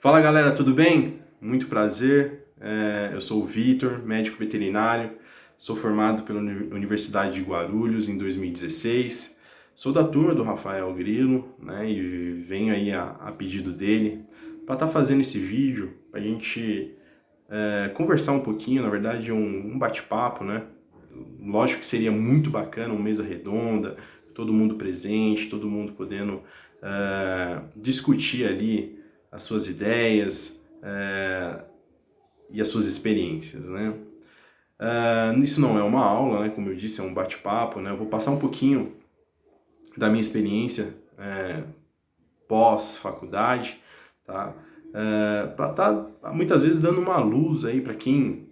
Fala galera, tudo bem? Muito prazer. Eu sou o Vitor, médico veterinário. Sou formado pela Universidade de Guarulhos em 2016. Sou da turma do Rafael Grilo, né? E venho aí a pedido dele para estar fazendo esse vídeo, para a gente conversar um pouquinho, na verdade, um bate-papo, né? Lógico que seria muito bacana uma mesa redonda, todo mundo presente, todo mundo podendo discutir ali as suas ideias e as suas experiências, né? Isso não é uma aula, né? Como eu disse, é um bate-papo, né? Eu vou passar um pouquinho da minha experiência pós-faculdade, tá? Para estar muitas vezes dando uma luz aí para quem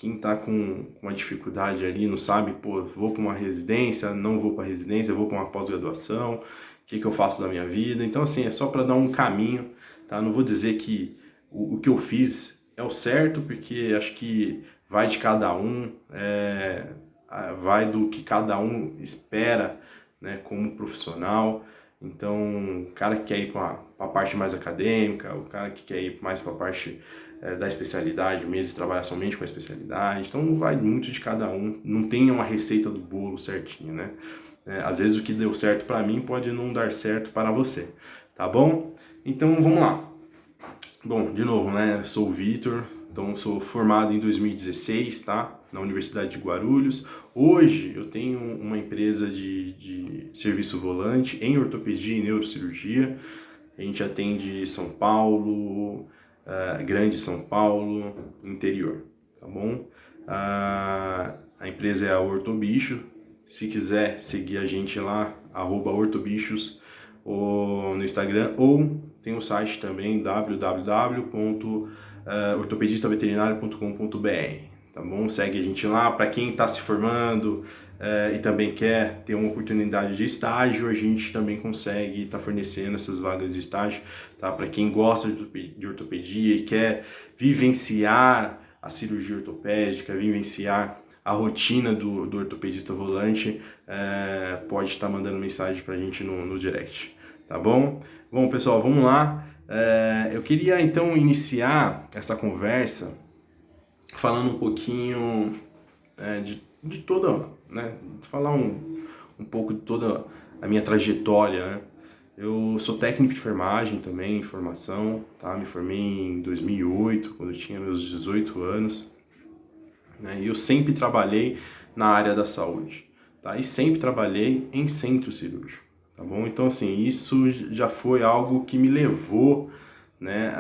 está com uma dificuldade ali, não sabe, pô, vou para uma residência, não vou para residência, vou para uma pós-graduação, o que eu faço da minha vida? Então, assim, é só para dar um caminho, tá? Não vou dizer que o que eu fiz é o certo, porque acho que vai de cada um, vai do que cada um espera, né, como profissional. Então, o cara que quer ir para a parte mais acadêmica, o cara que quer ir mais para a parte da especialidade mesmo, trabalhar somente com a especialidade. Então, vai muito de cada um. Não tem uma receita do bolo certinho, né? Às vezes o que deu certo para mim pode não dar certo para você, tá bom? Então, vamos lá. Bom, de novo, né? Sou o Vitor, então sou formado em 2016, tá? Na Universidade de Guarulhos. Hoje eu tenho uma empresa de serviço volante em ortopedia e neurocirurgia. A gente atende São Paulo, Grande São Paulo, interior, tá bom? A empresa é a Ortobicho. Se quiser seguir a gente lá, @ortobichos ou no Instagram, ou tem o site também www.ortopedistaveterinário.com.br, tá bom? Segue a gente lá. Para quem está se formando e também quer ter uma oportunidade de estágio, a gente também consegue estar fornecendo essas vagas de estágio, tá? Para quem gosta de ortopedia e quer vivenciar a cirurgia ortopédica, vivenciar a rotina do ortopedista volante, pode estar mandando mensagem para a gente no direct, tá bom? Bom, pessoal, vamos lá. Eu queria então iniciar essa conversa falando um pouquinho de toda, né? Falar um pouco de toda a minha trajetória, né? Eu sou técnico de enfermagem também, em formação, tá? Me formei em 2008, quando eu tinha meus 18 anos, né? E eu sempre trabalhei na área da saúde, tá? E sempre trabalhei em centro cirúrgico, tá bom? Então, assim, isso já foi algo que me levou, né,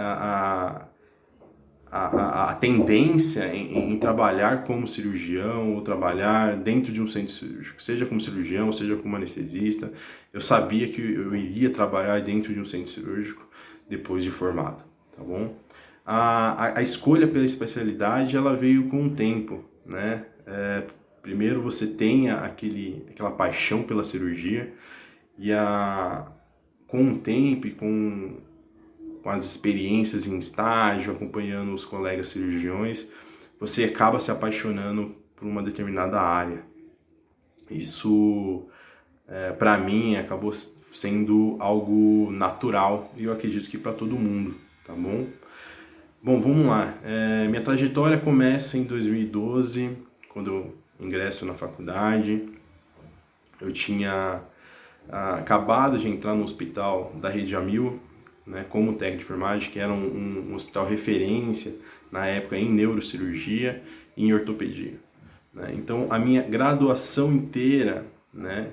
a tendência em trabalhar como cirurgião ou trabalhar dentro de um centro cirúrgico, seja como cirurgião, seja como anestesista. Eu sabia que eu iria trabalhar dentro de um centro cirúrgico depois de formado, tá bom? A escolha pela especialidade, ela veio com o tempo, né? Primeiro você tem aquela paixão pela cirurgia e com o tempo e com as experiências em estágio, acompanhando os colegas cirurgiões, você acaba se apaixonando por uma determinada área. Isso, para mim, acabou sendo algo natural e eu acredito que para todo mundo, tá bom? Bom, vamos lá. Minha trajetória começa em 2012, quando eu ingresso na faculdade. Eu tinha acabado de entrar no hospital da Rede Jamil, né, como técnico de enfermagem, que era um hospital referência na época em neurocirurgia e em ortopedia, né? Então, a minha graduação inteira, né,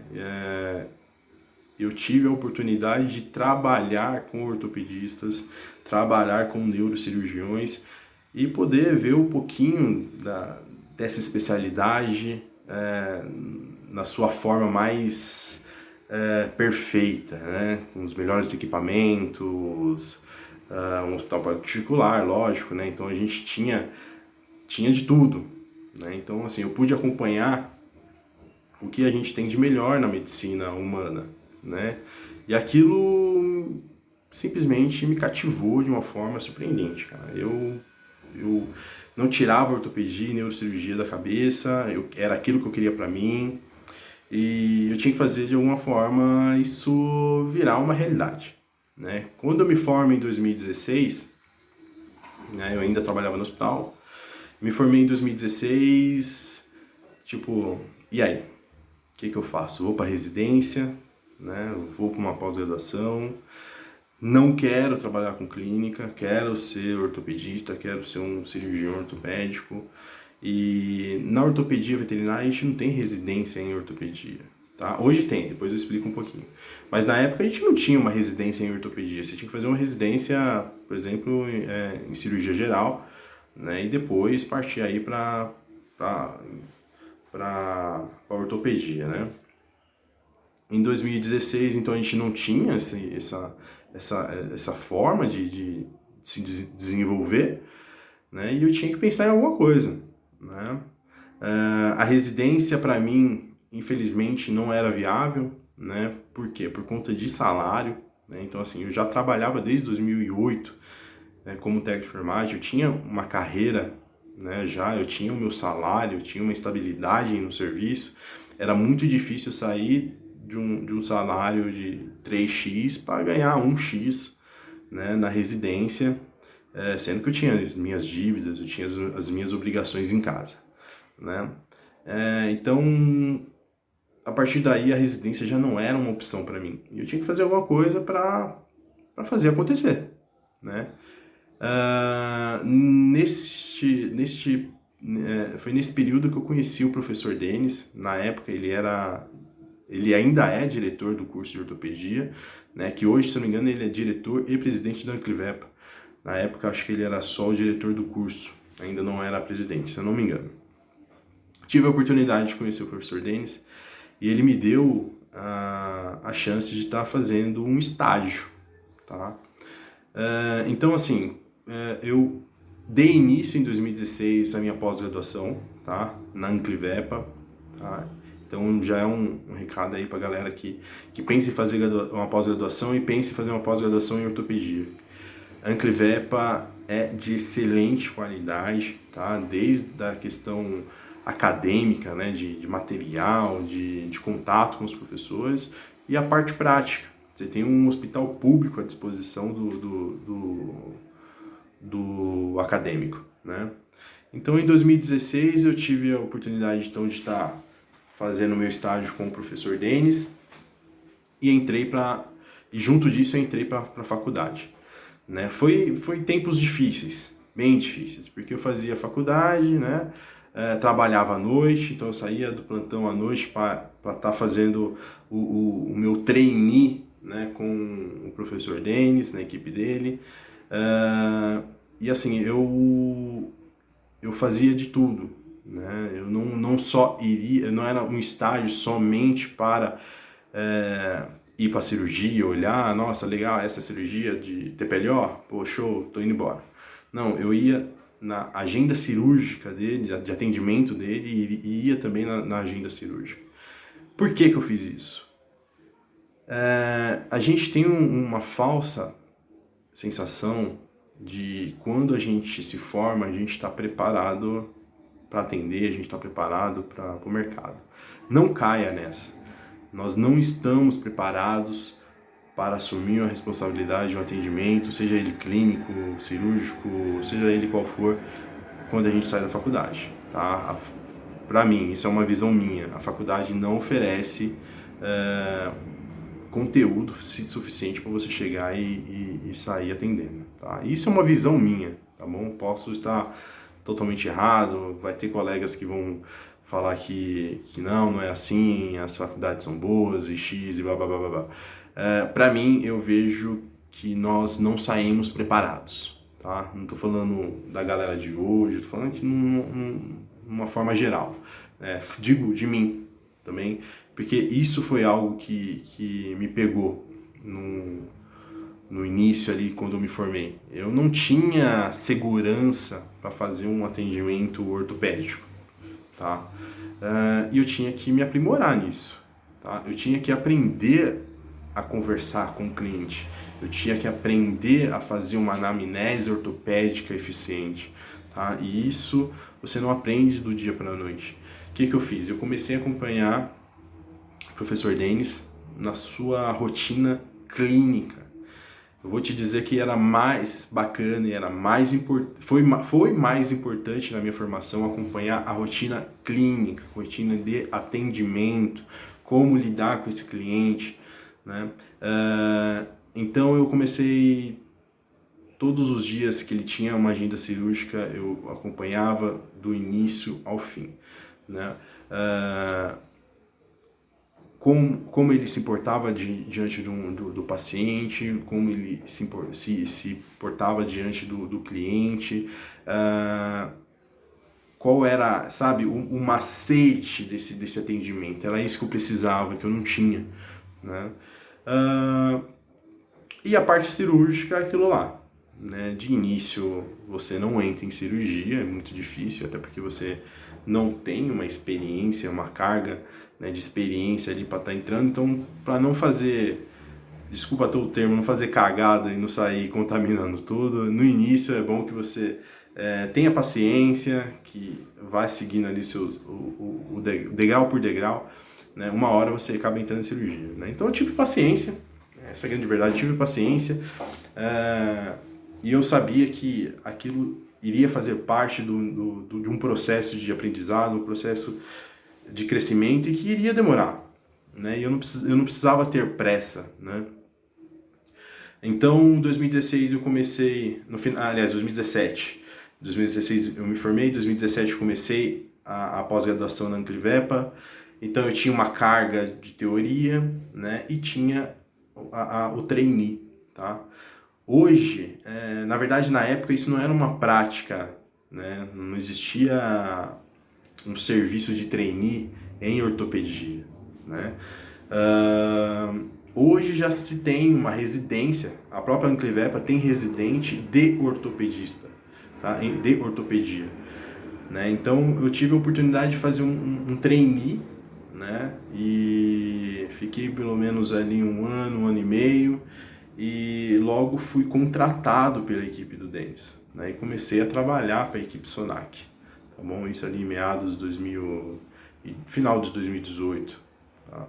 eu tive a oportunidade de trabalhar com ortopedistas, trabalhar com neurocirurgiões e poder ver um pouquinho dessa especialidade na sua forma mais perfeita, né? Com os melhores equipamentos, um hospital particular, lógico, né? Então a gente tinha de tudo, né? Então, assim, eu pude acompanhar o que a gente tem de melhor na medicina humana, né? E aquilo simplesmente me cativou de uma forma surpreendente, cara. Eu não tirava ortopedia e neurocirurgia da cabeça, era aquilo que eu queria pra mim, e eu tinha que fazer de alguma forma isso virar uma realidade, né? Quando eu me formo em 2016, né? Eu ainda trabalhava no hospital. Me formei em 2016, tipo, e aí? O que eu faço? Vou para residência, né? Vou para uma pós-graduação. Não quero trabalhar com clínica, quero ser ortopedista, quero ser um cirurgião ortopédico. E na ortopedia veterinária a gente não tem residência em ortopedia, tá? Hoje tem, depois eu explico um pouquinho. Mas na época a gente não tinha uma residência em ortopedia, você tinha que fazer uma residência, por exemplo, em cirurgia geral, né? E depois partir aí para ortopedia, né? Em 2016, então, a gente não tinha essa forma de se desenvolver, né? E eu tinha que pensar em alguma coisa, né? A residência, para mim, infelizmente, não era viável, né? Por quê? Por conta de salário, né? Então, assim, eu já trabalhava desde 2008, né, como técnico de enfermagem, eu tinha uma carreira, né? Já eu tinha o meu salário, eu tinha uma estabilidade no serviço. Era muito difícil sair de um salário de 3x para ganhar 1x, né, na residência, sendo que eu tinha as minhas dívidas, eu tinha as minhas obrigações em casa, né? Então, a partir daí, a residência já não era uma opção para mim. E eu tinha que fazer alguma coisa para fazer acontecer, né? Foi nesse período que eu conheci o professor Denis. Na época ele ainda é diretor do curso de ortopedia, né, que hoje, se não me engano, ele é diretor e presidente da Anclivepa. Na época, acho que ele era só o diretor do curso, ainda não era presidente, se eu não me engano. Tive a oportunidade de conhecer o professor Denis e ele me deu a chance de estar fazendo um estágio, tá? Então, assim, eu dei início em 2016 à minha pós-graduação, tá? Na Anclivepa, tá? Então já é um recado aí pra galera que pensa em fazer uma pós-graduação e pensa em fazer uma pós-graduação em ortopedia. A Anclivepa é de excelente qualidade, tá? Desde a questão acadêmica, né? De material, de contato com os professores e a parte prática. Você tem um hospital público à disposição do acadêmico, né? Então, em 2016, eu tive a oportunidade então, de estar fazendo meu estágio com o professor Denis e junto disso eu entrei para a faculdade, né? Foi tempos difíceis, bem difíceis, porque eu fazia faculdade, né? Trabalhava à noite, então eu saía do plantão à noite para estar fazendo o meu trainee, né, com o professor Denis, na equipe dele. E assim, eu fazia de tudo, né? Eu não só iria, não era um estágio somente para ir para cirurgia, olhar, nossa, legal, essa cirurgia de TPLO, pô, show, tô indo embora. Não, eu ia na agenda cirúrgica dele, de atendimento dele, e ia também na agenda cirúrgica. Por que eu fiz isso? A gente tem uma falsa sensação de quando a gente se forma, a gente está preparado para atender, a gente está preparado para o mercado. Não caia nessa. Nós não estamos preparados para assumir a responsabilidade de um atendimento, seja ele clínico, cirúrgico, seja ele qual for, quando a gente sai da faculdade, tá? Para mim, isso é uma visão minha. A faculdade não oferece conteúdo suficiente para você chegar e sair atendendo, tá? Isso é uma visão minha, tá bom? Posso estar totalmente errado, vai ter colegas que vão falar que não é assim, as faculdades são boas e X e blá blá blá blá blá. Para mim, eu vejo que nós não saímos preparados, tá? Não tô falando da galera de hoje, tô falando aqui numa forma geral. Digo de mim também, porque isso foi algo que me pegou no início ali, quando eu me formei. Eu não tinha segurança para fazer um atendimento ortopédico, tá? E eu tinha que me aprimorar nisso, tá? Eu tinha que aprender a conversar com o cliente, eu tinha que aprender a fazer uma anamnese ortopédica eficiente, tá? E isso você não aprende do dia para a noite. O que eu fiz? Eu comecei a acompanhar o professor Denis na sua rotina clínica. eu vou te dizer que era mais bacana e era mais foi mais importante na minha formação acompanhar a rotina clínica, rotina de atendimento, como lidar com esse cliente, né? Então eu comecei todos os dias que ele tinha uma agenda cirúrgica, eu acompanhava do início ao fim, né? Como ele se portava diante do paciente, como ele se portava diante do cliente, qual era, sabe, o macete desse atendimento. Era isso que eu precisava, que eu não tinha, né? E a parte cirúrgica é aquilo lá, né? De início você não entra em cirurgia, é muito difícil, até porque você não tem uma experiência, uma carga, né, de experiência ali para estar entrando. Então, para não fazer, desculpa todo o termo, não fazer cagada e não sair contaminando tudo, no início é bom que você tenha paciência, que vai seguindo ali o degrau por degrau, né? Uma hora você acaba entrando em cirurgia, né? Então eu tive paciência, essa é a grande verdade, eu tive paciência, e eu sabia que aquilo iria fazer parte de um processo de aprendizado, um processo de crescimento, e que iria demorar, né? E eu não precisava ter pressa, né? Então, em 2016 eu comecei, aliás, 2017. 2016 eu me formei, em 2017 eu comecei a pós-graduação na Anclivepa. Então eu tinha uma carga de teoria, né? E tinha o trainee, tá? Hoje, na verdade, na época isso não era uma prática, né? Não existia um serviço de trainee em ortopedia, né? Hoje já se tem uma residência, a própria Anclivepa tem residente de ortopedista, tá? De ortopedia, né? Então eu tive a oportunidade de fazer um trainee, né? E fiquei pelo menos ali um ano e meio, e logo fui contratado pela equipe do Denis, né? E comecei a trabalhar para a equipe Sonac, tá bom? Isso ali em meados de 2000, final de 2018, tá?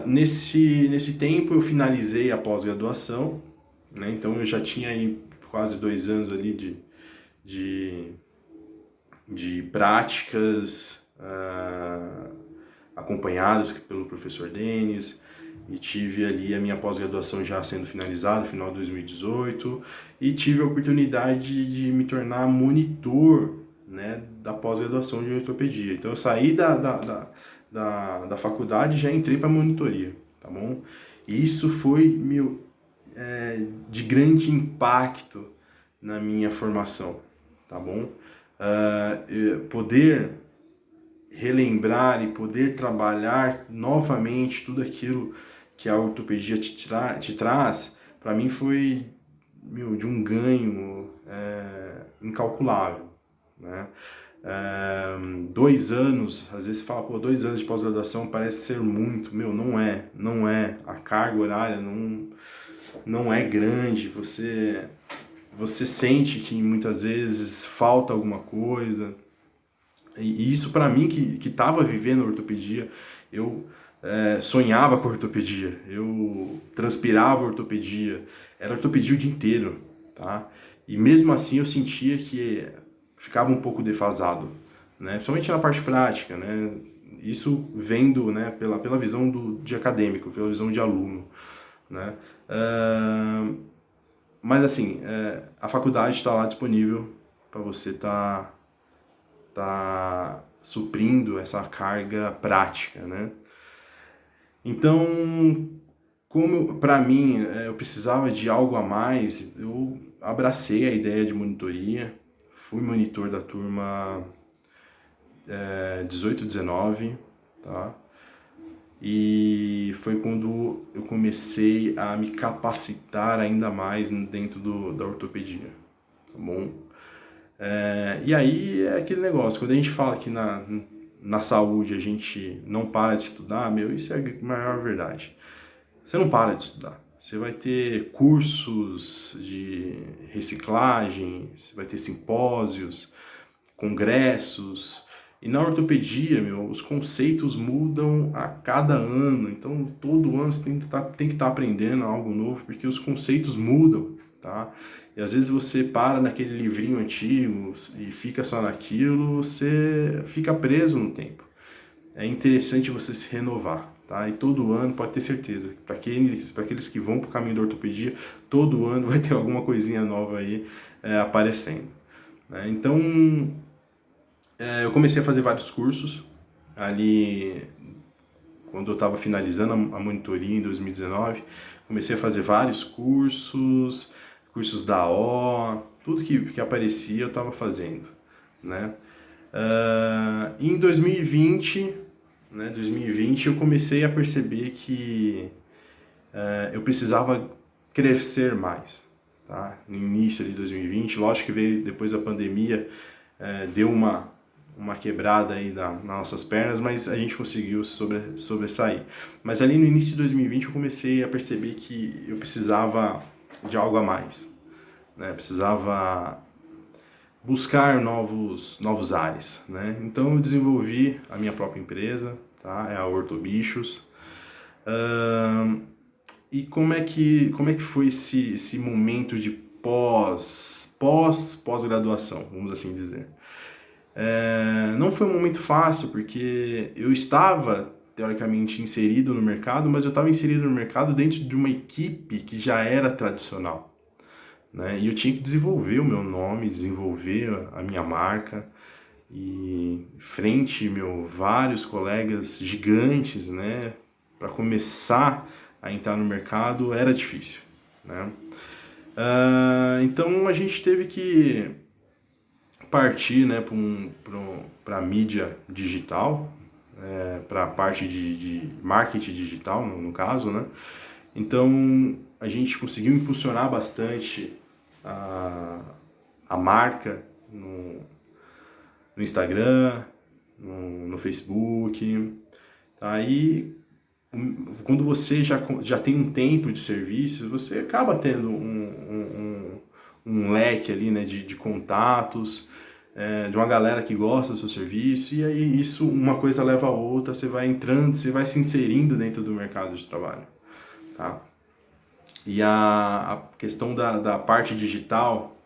Nesse tempo eu finalizei a pós-graduação, né? Então eu já tinha aí quase 2 anos ali de práticas acompanhadas pelo professor Denis, e tive ali a minha pós-graduação já sendo finalizada no final de 2018, e tive a oportunidade de me tornar monitor, né, da pós-graduação de ortopedia. Então eu saí da faculdade e já entrei para a monitoria, tá bom? E isso foi de grande impacto na minha formação, tá bom? Poder relembrar e poder trabalhar novamente tudo aquilo que a ortopedia te traz, para mim foi de um ganho incalculável, né? 2 anos, às vezes você fala, pô, 2 anos de pós-graduação parece ser muito, não é, a carga horária não é grande, você sente que muitas vezes falta alguma coisa, e isso para mim que estava vivendo a ortopedia, eu sonhava com a ortopedia, eu transpirava a ortopedia, era ortopedia o dia inteiro, tá? E mesmo assim eu sentia que ficava um pouco defasado, né? Principalmente na parte prática, né? Isso vendo, né, pela visão de acadêmico, pela visão de aluno, né? Mas assim, a faculdade está lá disponível para você tá suprindo essa carga prática, né? Então, como para mim eu precisava de algo a mais, eu abracei a ideia de monitoria, fui monitor da turma 18-19, tá? E foi quando eu comecei a me capacitar ainda mais dentro da ortopedia, tá bom? E aí é aquele negócio, quando a gente fala que na saúde a gente não para de estudar, isso é a maior verdade. Você não para de estudar. Você vai ter cursos de reciclagem, você vai ter simpósios, congressos, E na ortopedia, meu, os conceitos mudam a cada ano. Então, todo ano você tem que estar aprendendo algo novo, porque os conceitos mudam, tá? E às vezes você para naquele livrinho antigo e fica só naquilo, você fica preso no tempo. É interessante você se renovar, tá? E todo ano, pode ter certeza, para aqueles que vão para o caminho da ortopedia, todo ano vai ter alguma coisinha nova aí aparecendo, né? Então, eu comecei a fazer vários cursos ali quando eu estava finalizando a monitoria em 2019. Comecei a fazer vários cursos, cursos da O, tudo que aparecia eu estava fazendo, né? Em 2020, né, 2020 eu comecei a perceber que eu precisava crescer mais, tá? No início de 2020, lógico que veio depois da pandemia, deu uma quebrada aí nas nossas pernas, mas a gente conseguiu sobressair. Mas ali no início de 2020 eu comecei a perceber que eu precisava de algo a mais, né? Precisava buscar novos ares, né? Então eu desenvolvi a minha própria empresa, tá? É a Ortobichos. E como é que foi esse momento de pós-graduação, vamos assim dizer? Não foi um momento fácil, porque eu estava, teoricamente, inserido no mercado, mas eu estava inserido no mercado dentro de uma equipe que já era tradicional, né? E eu tinha que desenvolver o meu nome, desenvolver a minha marca, e frente, vários colegas gigantes, né? Para começar a entrar no mercado era difícil, né? Então a gente teve que partir, né, para a mídia digital, para a parte de marketing digital, no caso, né? Então a gente conseguiu impulsionar bastante a marca no Instagram, no Facebook. Aí, quando você já tem um tempo de serviço, você acaba tendo um leque ali, né, de contatos, de uma galera que gosta do seu serviço, e aí isso, uma coisa leva a outra, você vai entrando, você vai se inserindo dentro do mercado de trabalho, tá? E a questão da parte digital,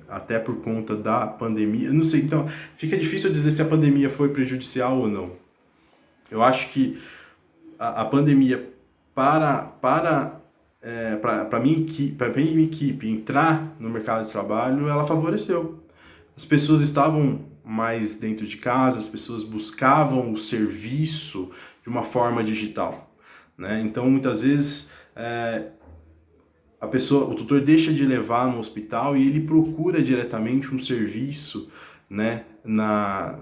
até por conta da pandemia, eu não sei, então fica difícil dizer se a pandemia foi prejudicial ou não. Eu acho que a pandemia para minha equipe entrar no mercado de trabalho, ela favoreceu. As pessoas estavam mais dentro de casa, as pessoas buscavam o serviço de uma forma digital, né? Então, muitas vezes, o tutor deixa de levar no hospital e ele procura diretamente um serviço, né, na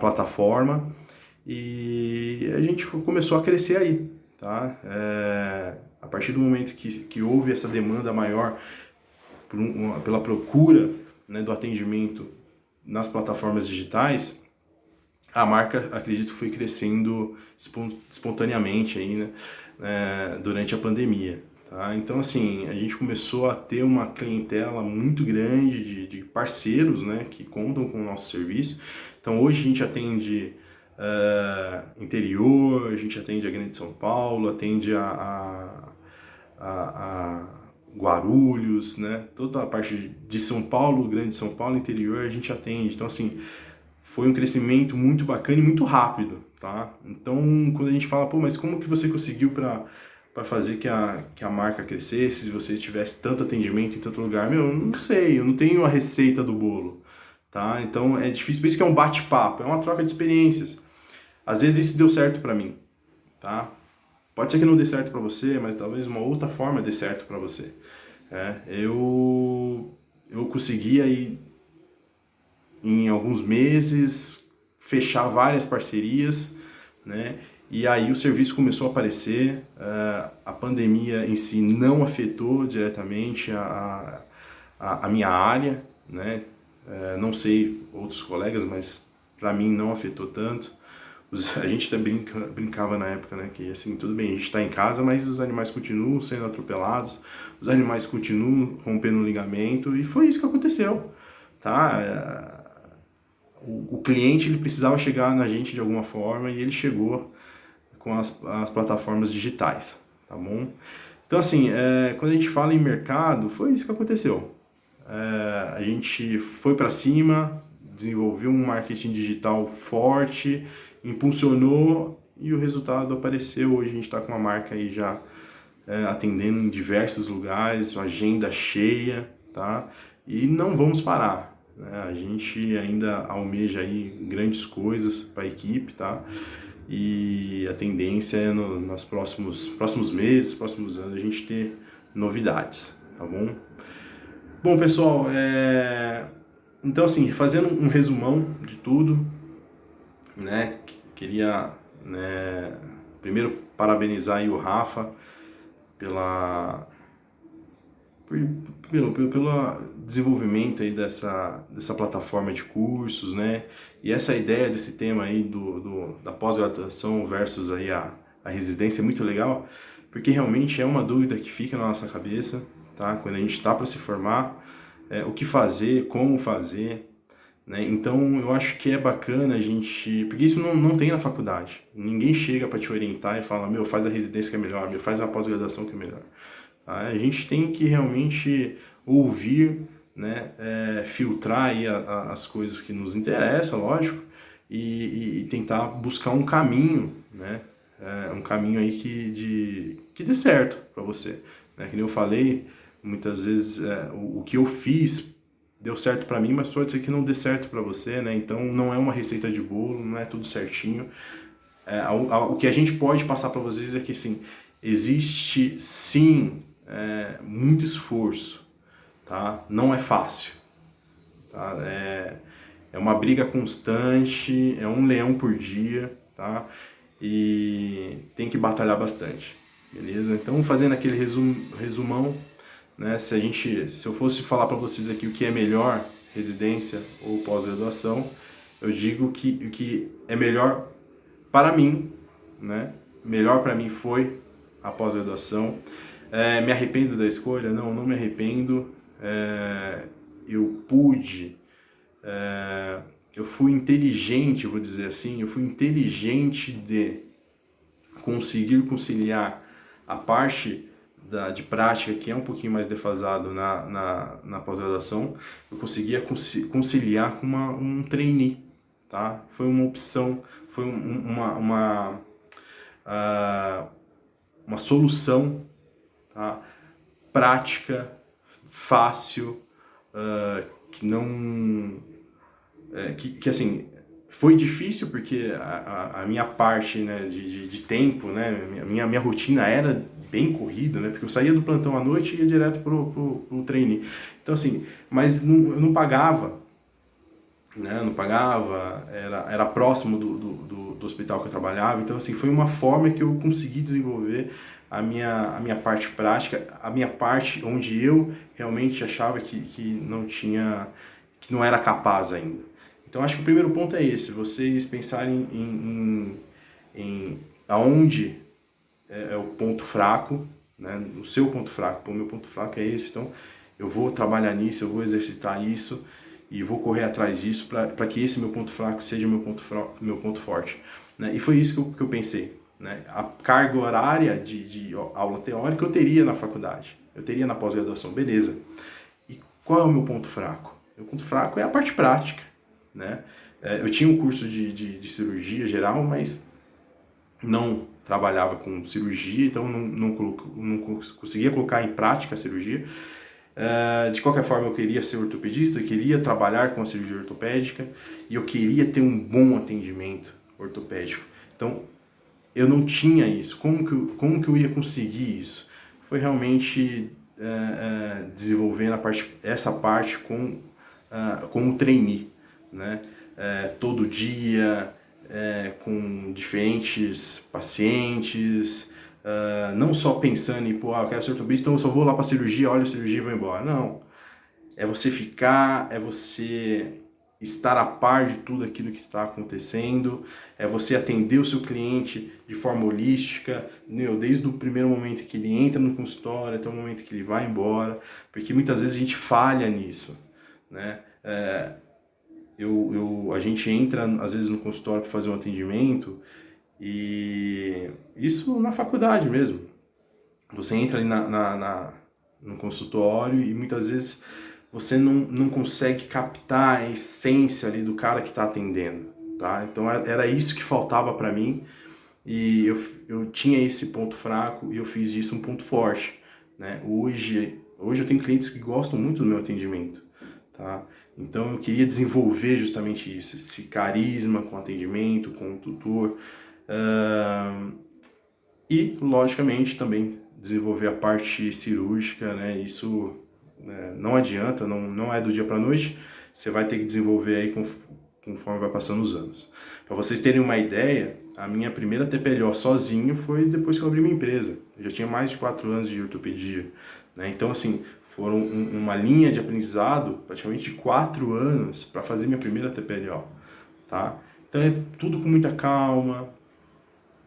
plataforma, e a gente começou a crescer aí, tá? A partir do momento que houve essa demanda maior pela procura, né, do atendimento nas plataformas digitais, a marca, acredito que foi crescendo espontaneamente aí, né, durante a pandemia. Tá? Então, assim, a gente começou a ter uma clientela muito grande de parceiros, né, que contam com o nosso serviço. Então, hoje a gente atende interior, a gente atende a Grande São Paulo, atende a Guarulhos, né? Toda a parte de São Paulo, Grande São Paulo, interior, a gente atende. Então, assim, foi um crescimento muito bacana e muito rápido, tá? Então, quando a gente fala, pô, mas como que você conseguiu para fazer que a marca crescesse, se você tivesse tanto atendimento em tanto lugar? Meu, eu não sei, eu não tenho a receita do bolo, tá? Então, é difícil, por isso que é um bate-papo, é uma troca de experiências. Às vezes isso deu certo para mim, tá? Pode ser que não dê certo para você, mas talvez uma outra forma dê certo para você. Eu consegui aí, em alguns meses, fechar várias parcerias, né? E aí o serviço começou a aparecer. A pandemia em si não afetou diretamente a minha área, né? Não sei outros colegas, mas para mim não afetou tanto. A gente até brincava na época, né, que assim, tudo bem, a gente está em casa, mas os animais continuam sendo atropelados, os animais continuam rompendo o ligamento, e foi isso que aconteceu, tá? O cliente ele precisava chegar na gente de alguma forma e ele chegou com as plataformas digitais, tá bom? Então, assim, quando a gente fala em mercado, foi isso que aconteceu. A gente foi para cima, desenvolveu um marketing digital forte, impulsionou e o resultado apareceu. Hoje a gente está com uma marca aí já atendendo em diversos lugares, agenda cheia, tá? E não vamos parar, né? A gente ainda almeja aí grandes coisas para a equipe, tá? E a tendência é nos próximos meses, próximos anos, a gente ter novidades, tá bom? Bom, pessoal, então assim, fazendo um resumão de tudo, né? Queria, né, primeiro parabenizar aí o Rafa pela pelo desenvolvimento aí dessa plataforma de cursos, né? E essa ideia desse tema aí da pós-graduação versus aí a residência é muito legal, porque realmente é uma dúvida que fica na nossa cabeça, tá? Quando a gente está para se formar, o que fazer, como fazer, né? Então eu acho que é bacana a gente, porque isso não tem na faculdade. Ninguém chega para te orientar e fala, meu, faz a residência que é melhor, meu, faz a pós-graduação que é melhor. A gente tem que realmente ouvir, né, filtrar aí as coisas que nos interessam, lógico, e tentar buscar um caminho, né, um caminho aí que dê certo para você. Né? Que nem eu falei, muitas vezes o que eu fiz deu certo para mim, mas pode ser que não dê certo para você, né? Então não é uma receita de bolo, não é tudo certinho. O que a gente pode passar para vocês é que, assim, existe sim muito esforço, tá? Não é fácil, tá? É uma briga constante, é um leão por dia, tá? E tem que batalhar bastante, beleza? Então, fazendo aquele resumão, né? Se eu fosse falar para vocês aqui o que é melhor, residência ou pós-graduação, eu digo que o que é melhor para mim, né? Melhor para mim foi a pós-graduação. Me arrependo da escolha? Não me arrependo. Eu pude, eu fui inteligente, vou dizer assim, eu fui inteligente de conseguir conciliar a parte de prática, que é um pouquinho mais defasado na pós-graduação, eu conseguia conciliar com um trainee, tá? Foi uma opção, foi uma solução, tá? Prática, fácil, que não... que assim, foi difícil porque a minha parte, né, de tempo, né, minha rotina era bem corrida, né, porque eu saía do plantão à noite e ia direto pro trainee. Então assim, mas eu não pagava, né, não pagava, era próximo do hospital que eu trabalhava, então assim, foi uma forma que eu consegui desenvolver a minha parte prática, a minha parte onde eu realmente achava que não tinha, que não era capaz ainda. Então acho que o primeiro ponto é esse, vocês pensarem em aonde é o ponto fraco, né, o seu ponto fraco. Pô, meu ponto fraco é esse, então eu vou trabalhar nisso, eu vou exercitar isso e vou correr atrás disso para que esse meu ponto fraco seja meu ponto forte. Né? E foi isso que eu pensei. Né? A carga horária de aula teórica eu teria na faculdade, eu teria na pós-graduação, beleza. E qual é o meu ponto fraco? Meu ponto fraco é a parte prática. Né? Eu tinha um curso de cirurgia geral, mas não trabalhava com cirurgia, então não conseguia colocar em prática a cirurgia. De qualquer forma, eu queria ser ortopedista, eu queria trabalhar com a cirurgia ortopédica e eu queria ter um bom atendimento ortopédico. Então, eu não tinha isso. Como que eu ia conseguir isso? Foi realmente desenvolvendo essa parte com o trainee, né? Todo dia, com diferentes pacientes, não só pensando em, pô, eu quero ser ortopedista, então eu só vou lá para cirurgia, olho a cirurgia e vou embora. Não. É você ficar, é você estar a par de tudo aquilo que está acontecendo, é você atender o seu cliente de forma holística, desde o primeiro momento que ele entra no consultório até o momento que ele vai embora, porque muitas vezes a gente falha nisso, né? A gente entra, às vezes, no consultório para fazer um atendimento, e isso na faculdade mesmo. Você entra ali no consultório e muitas vezes você não consegue captar a essência ali do cara que está atendendo, tá? Então era isso que faltava para mim, e eu tinha esse ponto fraco e eu fiz disso um ponto forte, né? Hoje eu tenho clientes que gostam muito do meu atendimento, tá? Então eu queria desenvolver justamente isso, esse carisma com atendimento, com o tutor, e logicamente também desenvolver a parte cirúrgica, né? Isso, né, não adianta, não é do dia para noite, você vai ter que desenvolver aí conforme vai passando os anos. Para vocês terem uma ideia, a minha primeira TPLO sozinho foi depois que eu abri minha empresa. Eu já tinha mais de 4 anos de ortopedia, né? Então, assim, foram uma linha de aprendizado praticamente de 4 anos para fazer minha primeira TPLO, tá? Então é tudo com muita calma,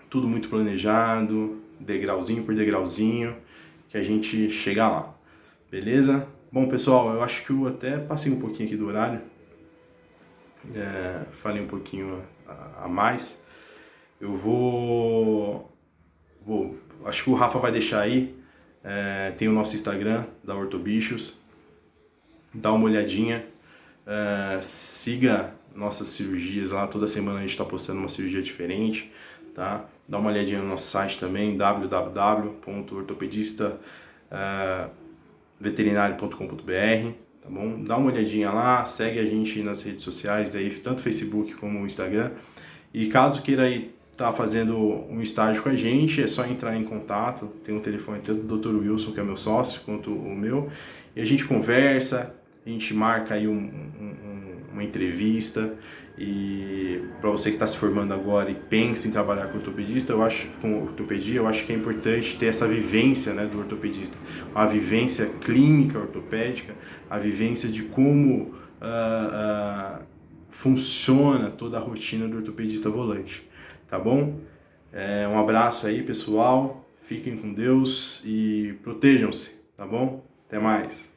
tudo muito planejado, degrauzinho por degrauzinho, que a gente chega lá, beleza? Bom, pessoal, eu acho que eu até passei um pouquinho aqui do horário, falei um pouquinho a mais. Eu acho que o Rafa vai deixar aí, tem o nosso Instagram, da Ortobichos, dá uma olhadinha, siga nossas cirurgias lá, toda semana a gente está postando uma cirurgia diferente, tá? Dá uma olhadinha no nosso site também, www.ortopedista-veterinário.com.br, tá bom? Dá uma olhadinha lá, segue a gente nas redes sociais, aí, tanto Facebook como o Instagram, e caso queira aí tá fazendo um estágio com a gente, é só entrar em contato, tem um telefone tanto do Dr. Wilson, que é meu sócio, quanto o meu, e a gente conversa, a gente marca aí uma entrevista. E para você que está se formando agora e pensa em trabalhar com ortopedista, com ortopedia, eu acho que é importante ter essa vivência, né, do ortopedista, a vivência clínica ortopédica, a vivência de como funciona toda a rotina do ortopedista volante, tá bom? Um abraço aí, pessoal, fiquem com Deus e protejam-se, tá bom? Até mais!